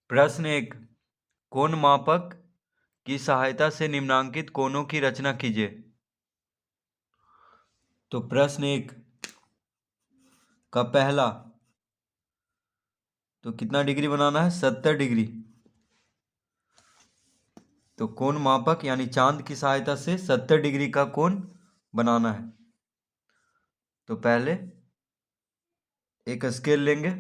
प्रश्न 1। कोण मापक की सहायता से निम्नांकित कोणों की रचना कीजिए। तो प्रश्न 1 का पहला तो कितना डिग्री बनाना है? 70 डिग्री। तो कोण मापक यानी चांद की सहायता से 70 डिग्री का कोण बनाना है। तो पहले एक स्केल लेंगे,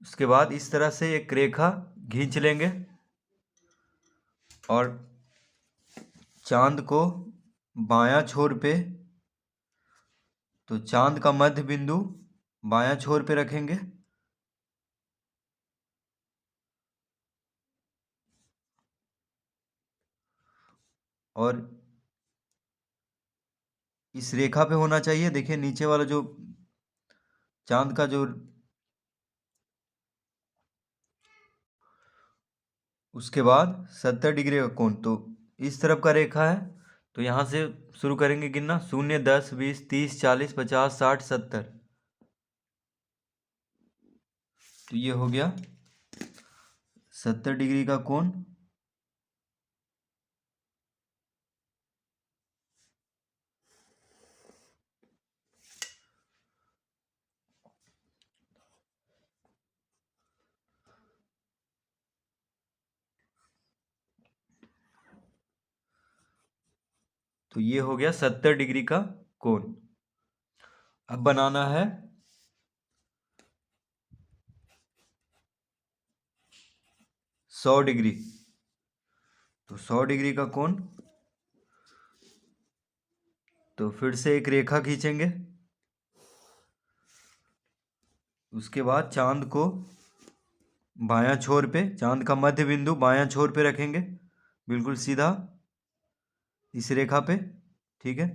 उसके बाद इस तरह से एक रेखा खींच लेंगे और चांद को बायां छोर पे, तो चांद का मध्य बिंदु बायां छोर पे रखेंगे और इस रेखा पे होना चाहिए। देखिए नीचे वाला जो चांद का जो उसके बाद 70 डिग्री का कोण तो इस तरफ का रेखा है। तो यहाँ से शुरू करेंगे गिनना, 0, 10, 20, 30, 40, 50, 60, 70। तो ये हो गया 70 डिग्री का कोण। तो ये हो गया 70 डिग्री का कोण। अब बनाना है 100 डिग्री। तो 100 डिग्री का कोण, तो फिर से एक रेखा खींचेंगे, उसके बाद चांद को बायां छोर पे, चांद का मध्य बिंदु बायां छोर पे रखेंगे, बिल्कुल सीधा इस रेखा पे। ठीक है,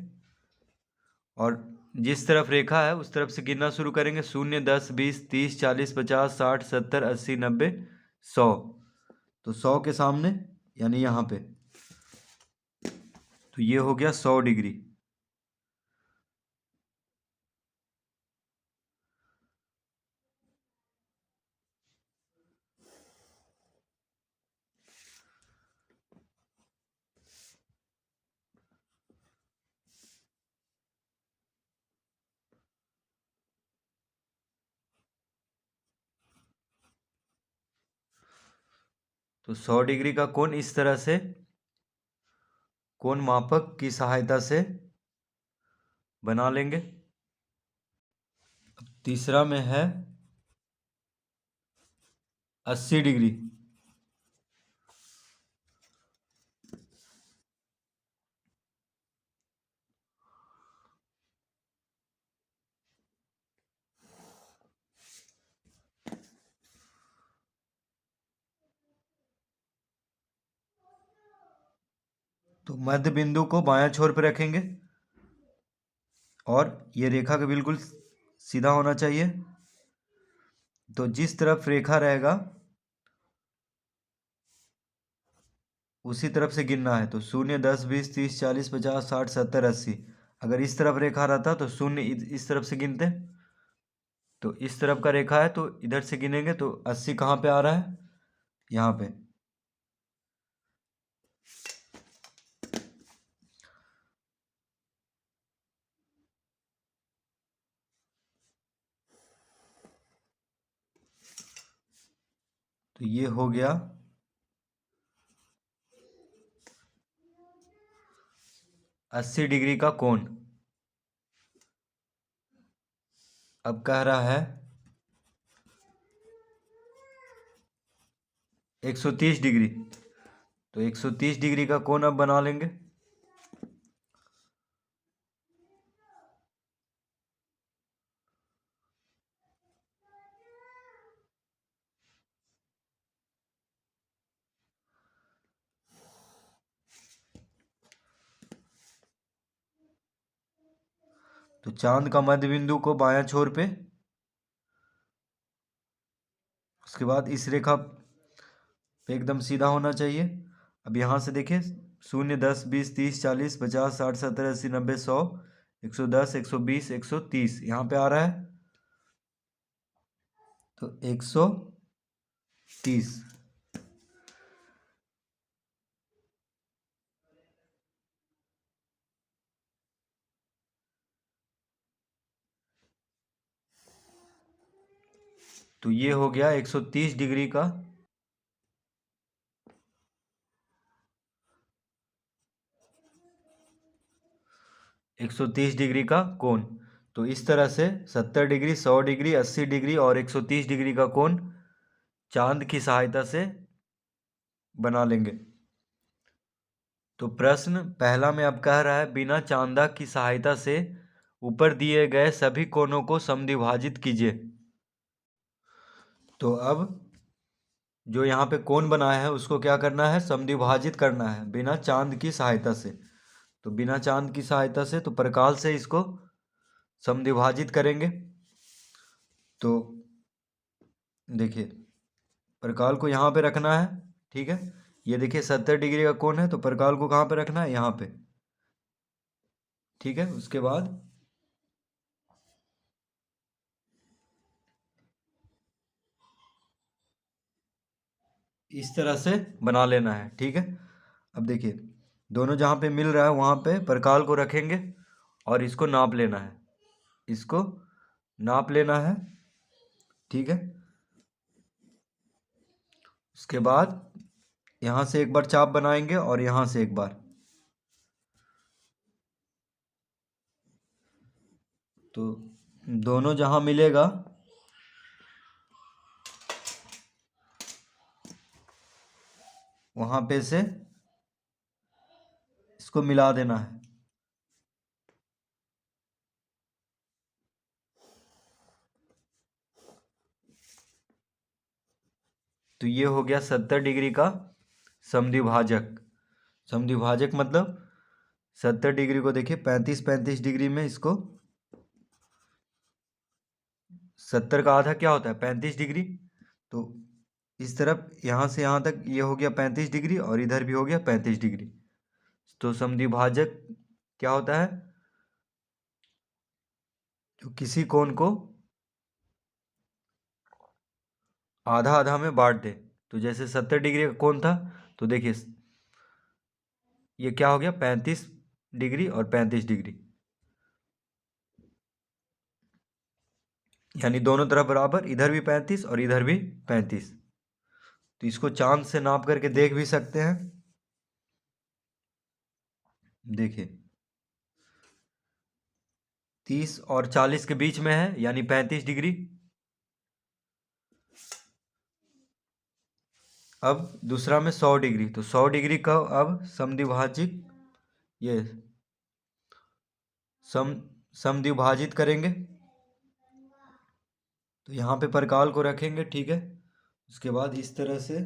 और जिस तरफ रेखा है उस तरफ से गिनना शुरू करेंगे, 0, 10, 20, 30, 40, 50, 60, 70, 80, 90, 100। तो 100 के सामने यानी यहाँ पे, तो ये हो गया 100 डिग्री। तो 100 डिग्री का कोण इस तरह से कोण मापक की सहायता से बना लेंगे। तीसरा में है 80 डिग्री। तो मध्य बिंदु को बायां छोर पर रखेंगे और ये रेखा के बिल्कुल सीधा होना चाहिए। तो जिस तरफ रेखा रहेगा उसी तरफ से गिनना है। तो 0, 10, 20, 30, 40, 50, 60, 70, 80। अगर इस तरफ रेखा रहता तो 0 इस तरफ से गिनते। तो इस तरफ का रेखा है तो इधर से गिनेंगे। तो 80 कहाँ पे आ रहा है? यहाँ पे। तो ये हो गया 80 डिग्री का कोण। अब कह रहा है 130 डिग्री। तो 130 डिग्री का कोण अब बना लेंगे। तो चांद का मध्य बिंदु को बायां छोर पे, उसके बाद इस रेखा पे एकदम सीधा होना चाहिए। अब यहाँ से देखिए 0, 10, 20, 30, 40, 50, 60, 70, 80, 90, 100, 110, 120, 130 यहाँ पे आ रहा है, तो 130। तो ये हो गया 130 डिग्री का 130 डिग्री का कोण। तो इस तरह से 70 डिग्री, 100 डिग्री, 80 डिग्री और 130 डिग्री का कोण चांद की सहायता से बना लेंगे। तो प्रश्न पहला में अब कह रहा है बिना चांदा की सहायता से ऊपर दिए गए सभी कोणों को समद्विभाजित कीजिए। तो अब जो यहाँ पे कोण बनाया है उसको क्या करना है, समद्विभाजित करना है बिना चांद की सहायता से। तो बिना चांद की सहायता से तो प्रकाश से इसको समद्विभाजित करेंगे। तो देखिए प्रकाल को यहाँ पे रखना है, ठीक है। ये देखिए 70 डिग्री का कोण है, तो प्रकाल को कहाँ पे रखना है, यहाँ पे, ठीक है। उसके बाद इस तरह से बना लेना है, ठीक है। अब देखिए दोनों जहाँ पे मिल रहा है वहाँ पे प्रकाल को रखेंगे और इसको नाप लेना है, इसको नाप लेना है, ठीक है। उसके बाद यहाँ से एक बार चाप बनाएंगे और यहाँ से एक बार। तो दोनों जहाँ मिलेगा वहाँ पे से इसको मिला देना है। तो ये हो गया 70 डिग्री का समद्विभाजक। समद्विभाजक मतलब 70 डिग्री को देखिए 35 डिग्री में इसको, 70 का आधा क्या होता है 35 डिग्री। तो इस तरफ यहाँ से यहाँ तक ये हो गया 35 डिग्री और इधर भी हो गया 35 डिग्री। तो समद्विभाजक क्या होता है, जो किसी कोण को आधा आधा में बांट दे। तो जैसे 70 डिग्री का कोण था, तो देखिए ये क्या हो गया 35 डिग्री और 35 डिग्री, यानी दोनों तरफ बराबर, इधर भी 35 और इधर भी 35। तो इसको चांद से नाप करके देख भी सकते हैं। देखिए 30 और 40 के बीच में है, यानी 35 डिग्री। अब दूसरा में 100 डिग्री, तो 100 डिग्री का अब समद्विभाजित, ये समद्विभाजित करेंगे। तो यहाँ पे प्रकाल को रखेंगे, ठीक है। उसके बाद इस तरह से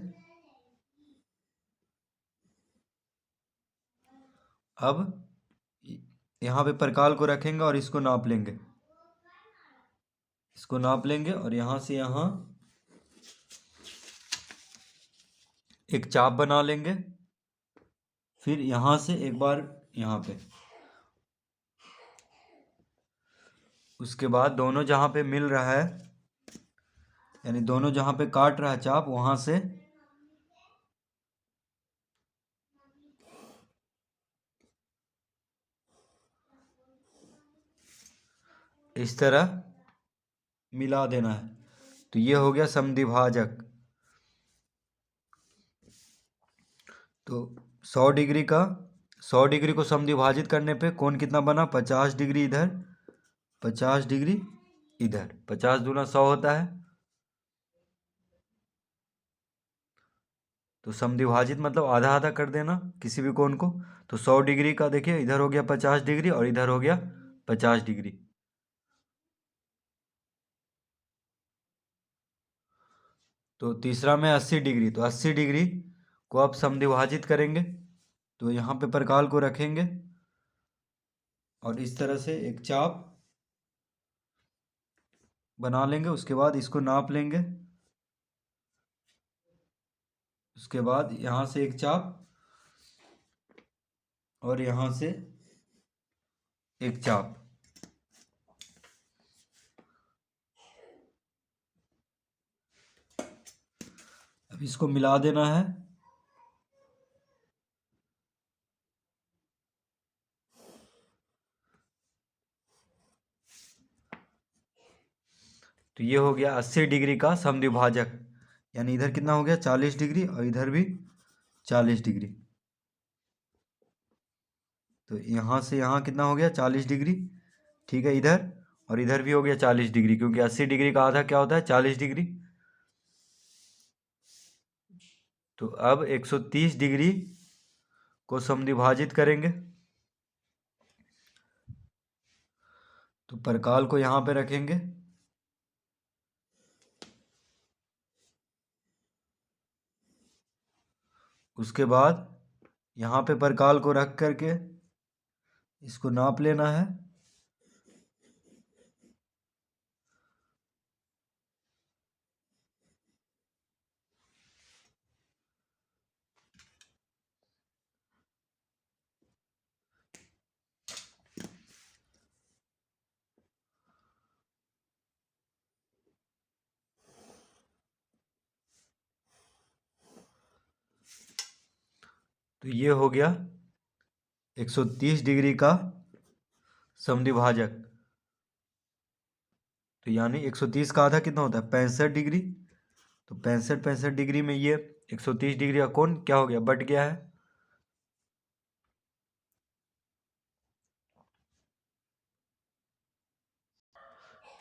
अब यहाँ पे प्रकाल को रखेंगे और इसको नाप लेंगे, इसको नाप लेंगे और यहाँ से यहाँ एक चाप बना लेंगे। फिर यहाँ से एक बार यहाँ पे, उसके बाद दोनों जहाँ पे मिल रहा है, यानी दोनों जहाँ पे काट रहा है चाप, वहाँ से इस तरह मिला देना है। तो ये हो गया समद्विभाजक। तो 100 डिग्री का, 100 डिग्री को समद्विभाजित करने पे कोण कितना बना, 50 डिग्री इधर, 50 डिग्री इधर, 50 दूना 100 होता है। तो समद्विभाजित मतलब आधा आधा कर देना किसी भी कोण को। तो 100 डिग्री का देखिए इधर हो गया 50 डिग्री और इधर हो गया 50 डिग्री। तो तीसरा में 80 डिग्री, तो 80 डिग्री को अब समद्विभाजित करेंगे। तो यहाँ पे प्रकाल को रखेंगे और इस तरह से एक चाप बना लेंगे। उसके बाद इसको नाप लेंगे। उसके बाद यहाँ से एक चाप और यहाँ से एक चाप। अब इसको मिला देना है। तो ये हो गया 80 डिग्री का समद्विभाजक, यानी इधर कितना हो गया 40 डिग्री और इधर भी 40 डिग्री। तो यहाँ से यहाँ कितना हो गया 40 डिग्री, ठीक है। इधर और इधर भी हो गया 40 डिग्री, क्योंकि 80 डिग्री का आधा क्या होता है 40 डिग्री। तो अब 130 डिग्री को समद्विभाजित करेंगे। तो परकाल को यहाँ पे रखेंगे। उसके बाद यहाँ पे परकाल को रख करके इसको नाप लेना है। तो ये हो गया 130 डिग्री का समद्विभाजक। तो यानी 130 का आधा कितना होता है 65 डिग्री। तो 65 डिग्री में ये 130 डिग्री का कोण क्या हो गया, बट गया है।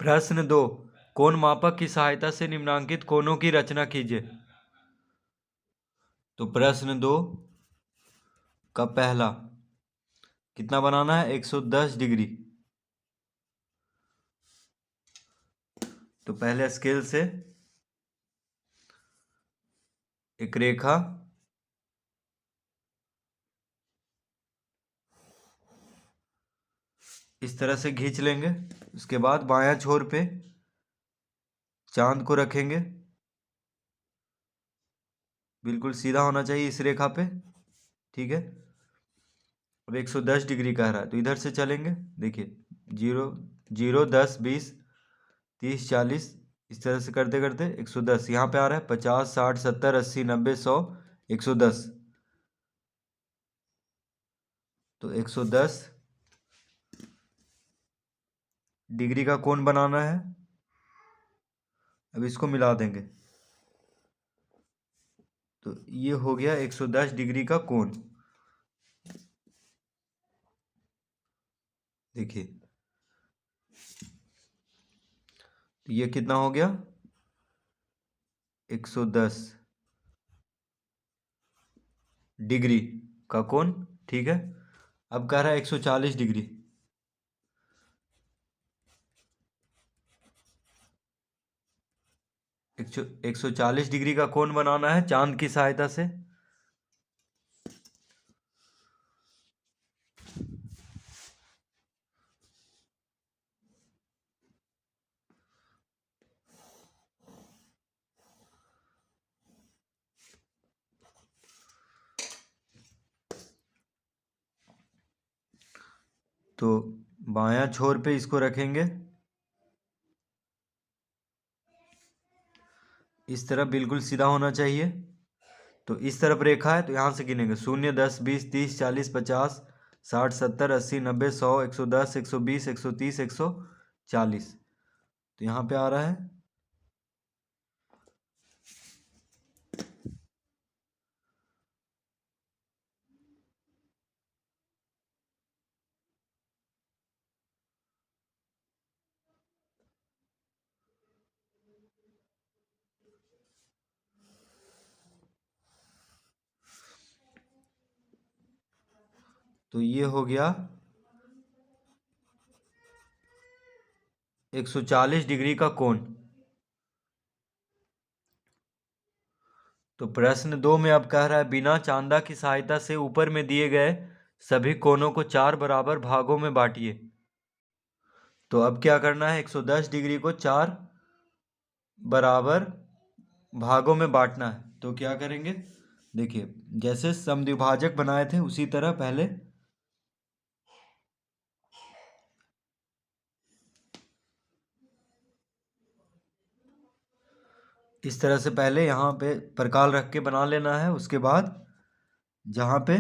प्रश्न 2, कोण मापक की सहायता से निम्नांकित कोणों की रचना कीजिए। तो प्रश्न 2 का पहला कितना बनाना है 110 डिग्री। तो पहले स्केल से एक रेखा इस तरह से खींच लेंगे। उसके बाद बायां छोर पे चांद को रखेंगे, बिल्कुल सीधा होना चाहिए इस रेखा पे, ठीक है। अब 110 डिग्री कह रहा है तो इधर से चलेंगे, देखिए 0 0 10 20 30 40 इस तरह से करते करते 110 यहाँ पे आ रहा है, 50 60 70 80 90 100 110। तो 110 डिग्री का कोण बनाना है। अब इसको मिला देंगे। तो ये हो गया 110 डिग्री का कोण। देखिए तो ये कितना हो गया 110 डिग्री का कोण, ठीक है। अब कह रहा है 140 डिग्री। 140 डिग्री का कोण बनाना है चांद की सहायता से। तो बायां छोर पे इसको रखेंगे इस तरफ, बिल्कुल सीधा होना चाहिए। तो इस तरफ रेखा है तो यहाँ से गिनेंगे 0 10 20 30 40 50 60 70 80 90 100 110 120 130 140। तो यहाँ पे आ रहा है। तो ये हो गया 140 डिग्री का कोण। तो प्रश्न 2 में अब कह रहा है बिना चांदा की सहायता से ऊपर में दिए गए सभी कोणों को 4 बराबर भागों में बांटिए। तो अब क्या करना है 110 डिग्री को 4 बराबर भागों में बांटना है। तो क्या करेंगे, देखिए जैसे समद्विभाजक बनाए थे उसी तरह पहले इस तरह से पहले यहाँ पे प्रकाल रख के बना लेना है। उसके बाद जहाँ पे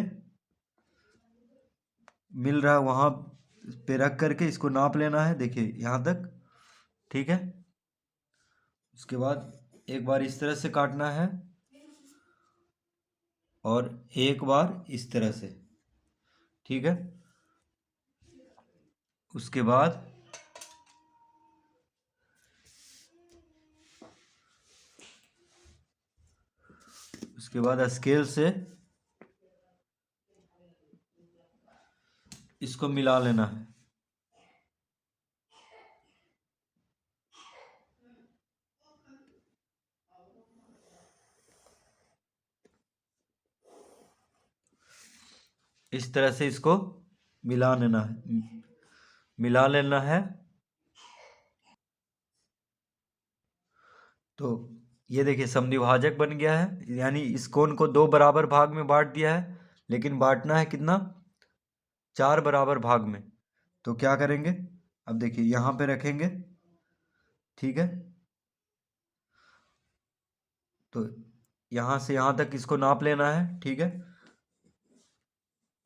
मिल रहा है वहाँ पे रख करके इसको नाप लेना है। देखिए यहाँ तक, ठीक है। उसके बाद एक बार इस तरह से काटना है और एक बार इस तरह से, ठीक है। उसके बाद स्केल से इसको मिला लेना है। इस तरह से इसको मिला लेना है, मिला लेना है। तो ये देखिए समद्विभाजक बन गया है, यानी इस कोण को 2 बराबर भाग में बांट दिया है, लेकिन बांटना है कितना, 4 बराबर भाग में। तो क्या करेंगे, अब देखिए यहाँ पे रखेंगे, ठीक है। तो यहाँ से यहाँ तक इसको नाप लेना है, ठीक है।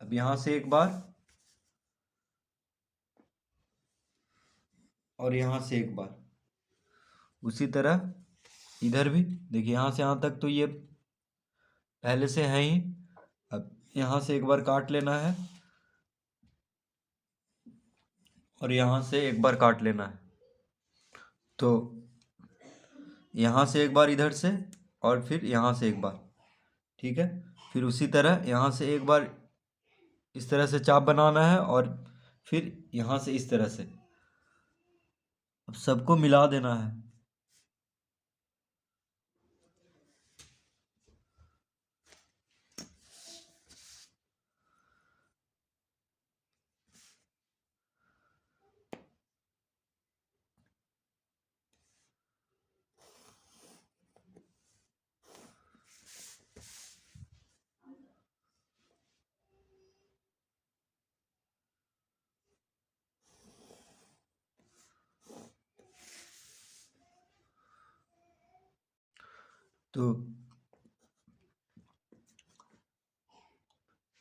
अब यहाँ से एक बार और यहाँ से एक बार, उसी तरह इधर भी देखिए यहाँ से यहाँ तक तो ये पहले से है ही। अब यहाँ से एक बार काट लेना है और यहाँ से एक बार काट लेना है। तो यहाँ से एक बार इधर से और फिर यहाँ से एक बार, ठीक है। फिर उसी तरह यहाँ से एक बार इस तरह से चाप बनाना है और फिर यहाँ से इस तरह से। अब सबको मिला देना है।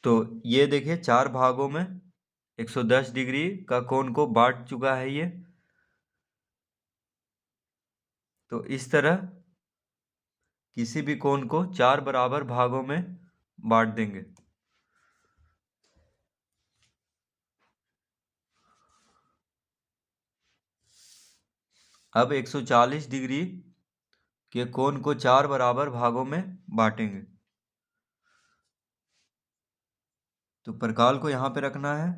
तो ये देखिए 4 भागों में 110 डिग्री का कोण को बांट चुका है ये। तो इस तरह किसी भी कोण को 4 बराबर भागों में बांट देंगे। अब 140 डिग्री के कोण को 4 बराबर भागों में बांटेंगे। तो प्रकाल को यहाँ पे रखना है,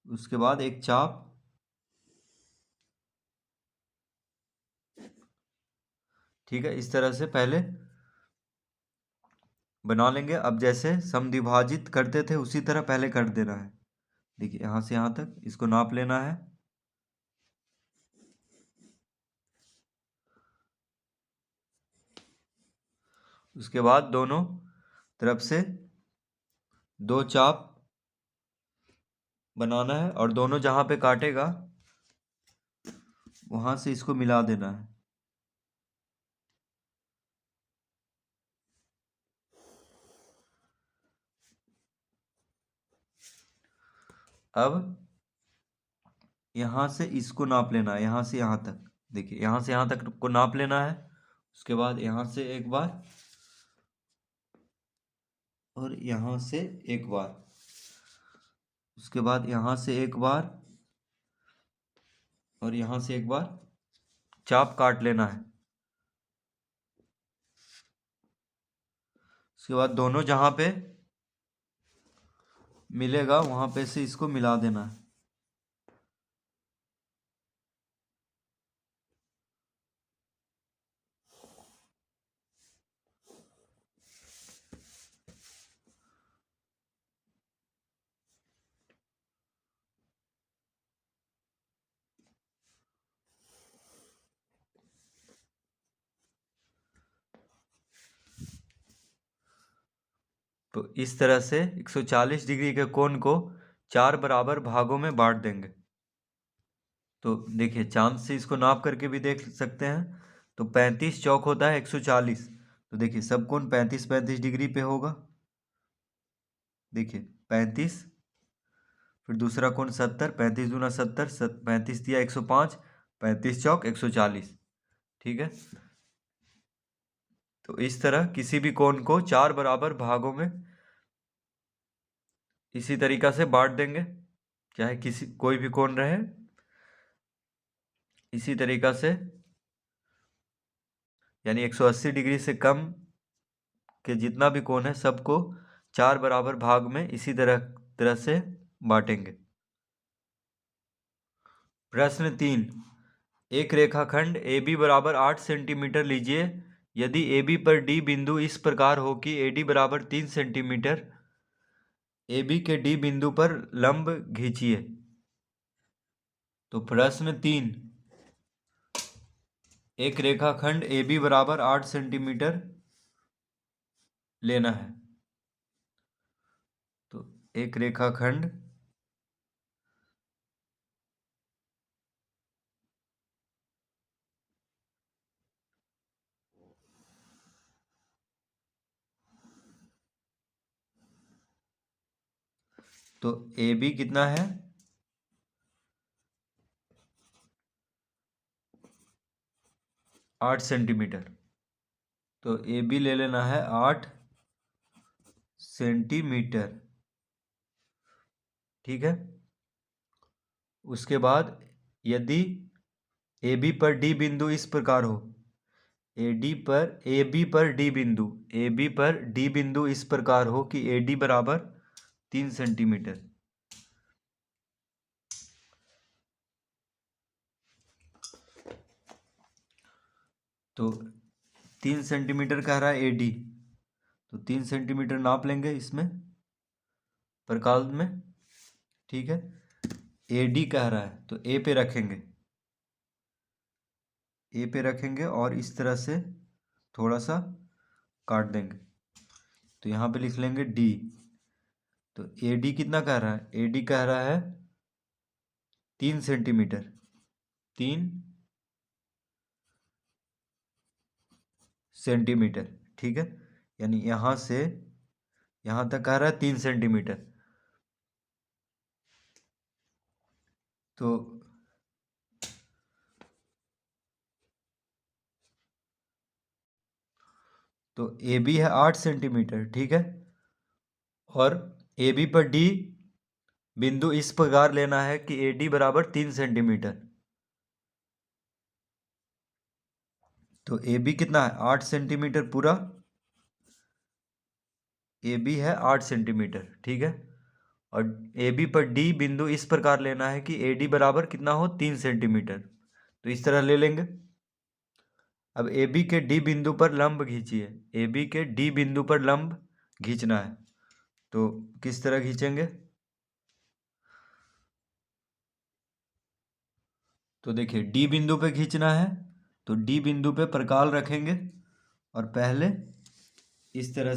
उसके बाद एक चाप, ठीक है। इस तरह से पहले बना लेंगे। अब जैसे समद्विभाजित करते थे उसी तरह पहले कर देना है। देखिए यहाँ से यहाँ तक इसको नाप लेना है। उसके बाद दोनों तरफ से 2 चाप बनाना है और दोनों जहाँ पे काटेगा वहाँ से इसको मिला देना है। अब यहाँ से इसको नाप लेना है, यहाँ से यहाँ तक। देखिए यहाँ से यहाँ तक को नाप लेना है। उसके बाद यहाँ से एक बार और यहाँ से एक बार, उसके बाद यहाँ से एक बार और यहाँ से एक बार चाप काट लेना है। उसके बाद दोनों जहाँ पे मिलेगा वहाँ पे से इसको मिला देना है। तो इस तरह से 140 डिग्री के कोण को 4 बराबर भागों में बांट देंगे। तो देखिए चांद से इसको नाप करके भी देख सकते हैं। तो 35 चौक होता है 140। तो देखिए सब कोण 35 डिग्री पे होगा। देखिए 35, फिर दूसरा कोण 70, 35 दूना 70, 35 दिया 105, 35 चौक 140। ठीक है। तो इस तरह किसी भी कोण को 4 बराबर भागों में इसी तरीका से बांट देंगे, चाहे किसी कोई भी कोण रहे, इसी तरीका से, यानी 180 डिग्री से कम के जितना भी कोण है सबको 4 बराबर भाग में इसी तरह से बांटेंगे। प्रश्न 3, एक रेखाखंड AB बराबर 8 सेंटीमीटर लीजिए। यदि AB पर D बिंदु इस प्रकार हो कि AD बराबर 3 सेंटीमीटर, AB के D बिंदु पर लंब खींचिए। तो प्रश्न 3, एक रेखाखंड AB बराबर 8 सेंटीमीटर लेना है। तो एक रेखाखंड तो AB कितना है, 8 सेंटीमीटर। तो AB ले लेना है 8 सेंटीमीटर। ठीक है। उसके बाद यदि AB पर D बिंदु इस प्रकार हो, AB पर D बिंदु इस प्रकार हो कि AD बराबर 3 सेंटीमीटर। तो 3 सेंटीमीटर कह रहा है AD, तो 3 सेंटीमीटर नाप लेंगे इसमें प्रकाल में। ठीक है। AD कह रहा है तो A पे रखेंगे और इस तरह से थोड़ा सा काट देंगे। तो यहाँ पे लिख लेंगे D। तो AD कितना कह रहा है, AD कह रहा है 3 सेंटीमीटर, 3 सेंटीमीटर। ठीक है। यानी यहाँ से यहाँ तक कह रहा है 3 सेंटीमीटर। तो AB है 8 सेंटीमीटर। ठीक है। और AB पर D बिंदु इस प्रकार लेना है कि AD बराबर 3 सेंटीमीटर। तो AB कितना है, 8 सेंटीमीटर पूरा। AB है 8 सेंटीमीटर। ठीक है। और AB पर D बिंदु इस प्रकार लेना है कि AD बराबर कितना हो, 3 सेंटीमीटर। तो इस तरह ले लेंगे। अब AB के D बिंदु पर लंब खींचिए। AB के D बिंदु पर लंब खींचना है। तो किस तरह खींचेंगे, तो देखिए D बिंदु पे खींचना है। तो D बिंदु पे प्रकाल रखेंगे और पहले इस तरह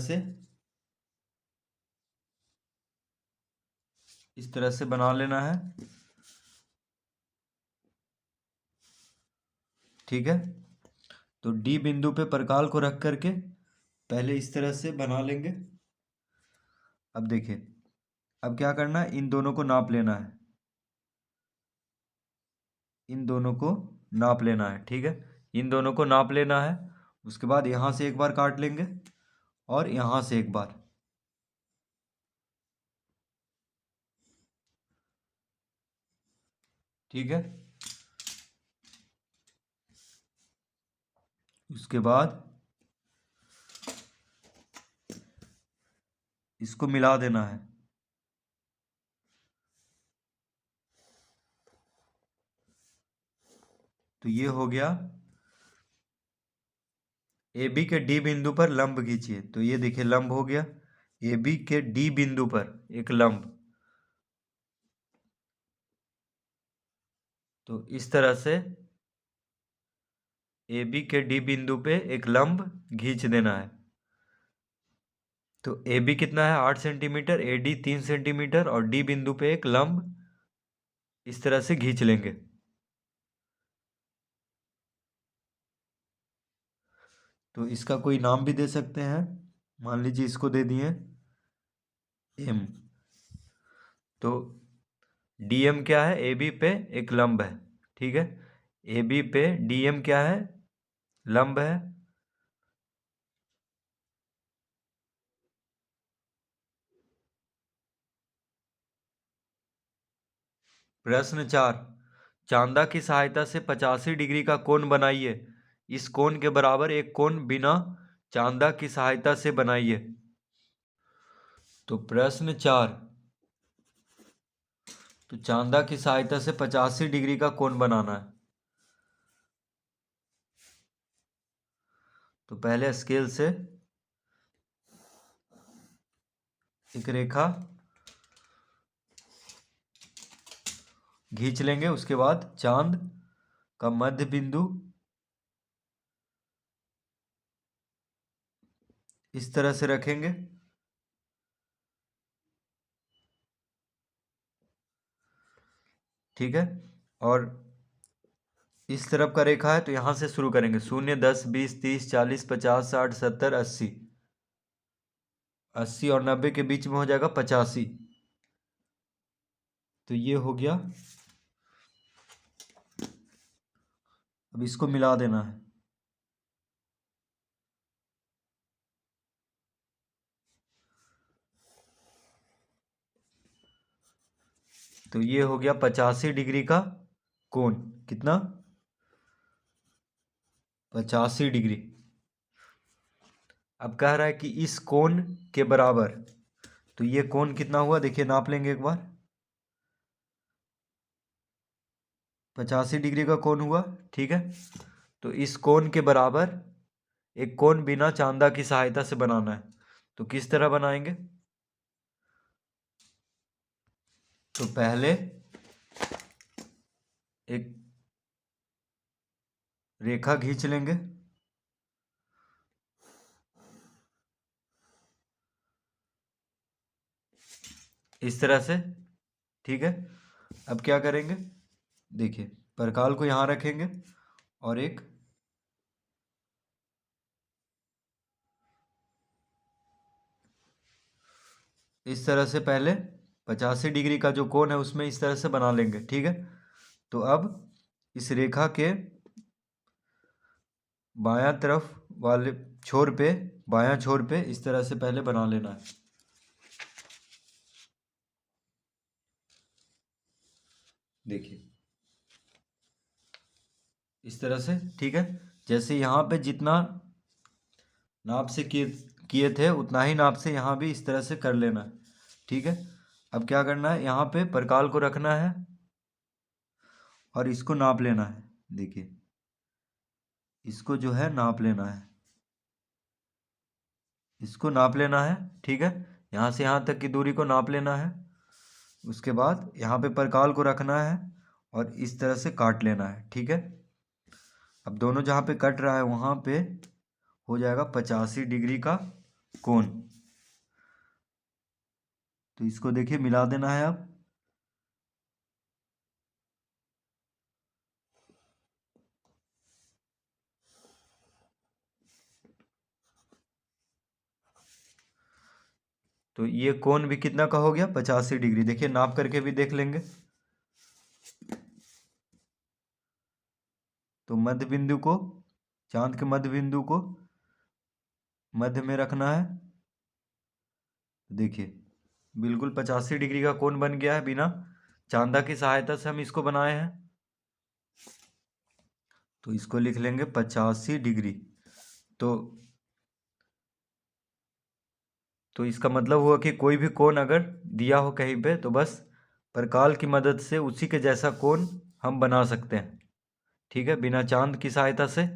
से बना लेना है। ठीक है। तो D बिंदु पे प्रकाल को रख करके पहले इस तरह से बना लेंगे। अब देखिए, अब क्या करना है, इन दोनों को नाप लेना है, इन दोनों को नाप लेना है। ठीक है। इन दोनों को नाप लेना है। उसके बाद यहाँ से एक बार काट लेंगे और यहाँ से एक बार। ठीक है। उसके बाद इसको मिला देना है। तो ये हो गया। AB के D बिंदु पर लंब खींचिए। तो ये देखिए लंब हो गया, AB के D बिंदु पर एक लंब। तो इस तरह से AB के D बिंदु पे एक लंब खींच देना है। तो AB कितना है, 8 सेंटीमीटर, AD 3 सेंटीमीटर और D बिंदु पे एक लंब इस तरह से खींच लेंगे। तो इसका कोई नाम भी दे सकते हैं, मान लीजिए इसको दे दिए एम। तो डीएम क्या है, ए बी पे एक लंब है, ठीक है। ए बी पे डीएम क्या है, लंब है। प्रश्न 4, चांदा की सहायता से 85 डिग्री का कोण बनाइए। इस कोण के बराबर एक कोण बिना चांदा की सहायता से बनाइए। तो प्रश्न 4, तो चांदा की सहायता से 85 डिग्री का कोण बनाना है। तो पहले स्केल से एक रेखा खींच लेंगे, उसके बाद चांद का मध्य बिंदु इस तरह से रखेंगे, ठीक है। और इस तरफ का रेखा है तो यहां से शुरू करेंगे, 0, 10, 20, 30, 40, 50, 60, 70, 80। 80 और 90 के बीच में हो जाएगा 85। तो ये हो गया। अब इसको मिला देना है। तो ये हो गया 85 डिग्री का कोण। कितना, 85 डिग्री। अब कह रहा है कि इस कोण के बराबर, तो ये कोण कितना हुआ, देखिए नाप लेंगे एक बार। 85 डिग्री का कोण हुआ, ठीक है। तो इस कोण के बराबर एक कोण बिना चांदा की सहायता से बनाना है। तो किस तरह बनाएंगे, तो पहले एक रेखा खींच लेंगे, इस तरह से, ठीक है। अब क्या करेंगे, देखिए परकाल को यहां रखेंगे और एक इस तरह से पहले 85 डिग्री का जो कोण है उसमें इस तरह से बना लेंगे, ठीक है। तो अब इस रेखा के बायां तरफ वाले छोर पे, बायां छोर पे इस तरह से पहले बना लेना है, देखिए इस तरह से, ठीक है। जैसे यहाँ पे जितना नाप से किए थे उतना ही नाप से यहाँ भी इस तरह से कर लेना है, ठीक है। अब क्या करना है, यहाँ पे परकाल को रखना है और इसको नाप लेना है, देखिए इसको जो है नाप लेना है, इसको नाप लेना है, ठीक है। यहाँ से यहाँ तक की दूरी को नाप लेना है। उसके बाद यहाँ पे परकाल को रखना है और इस तरह से काट लेना है, ठीक है। अब दोनों जहाँ पे कट रहा है वहाँ पे हो जाएगा 85 डिग्री का कोण। तो इसको देखिए मिला देना है अब। तो ये कोण भी कितना का हो गया, 85 डिग्री। देखिए नाप करके भी देख लेंगे। तो मध्य बिंदु को, चांद के मध्य बिंदु को मध्य में रखना है। देखिए बिल्कुल 85 डिग्री का कोण बन गया है, बिना चांदा की सहायता से हम इसको बनाए हैं। तो इसको लिख लेंगे 85 डिग्री। तो इसका मतलब हुआ कि कोई भी कोण अगर दिया हो कहीं पे तो बस परकाल की मदद से उसी के जैसा कोण हम बना सकते हैं, ठीक है, बिना चांद की सहायता से।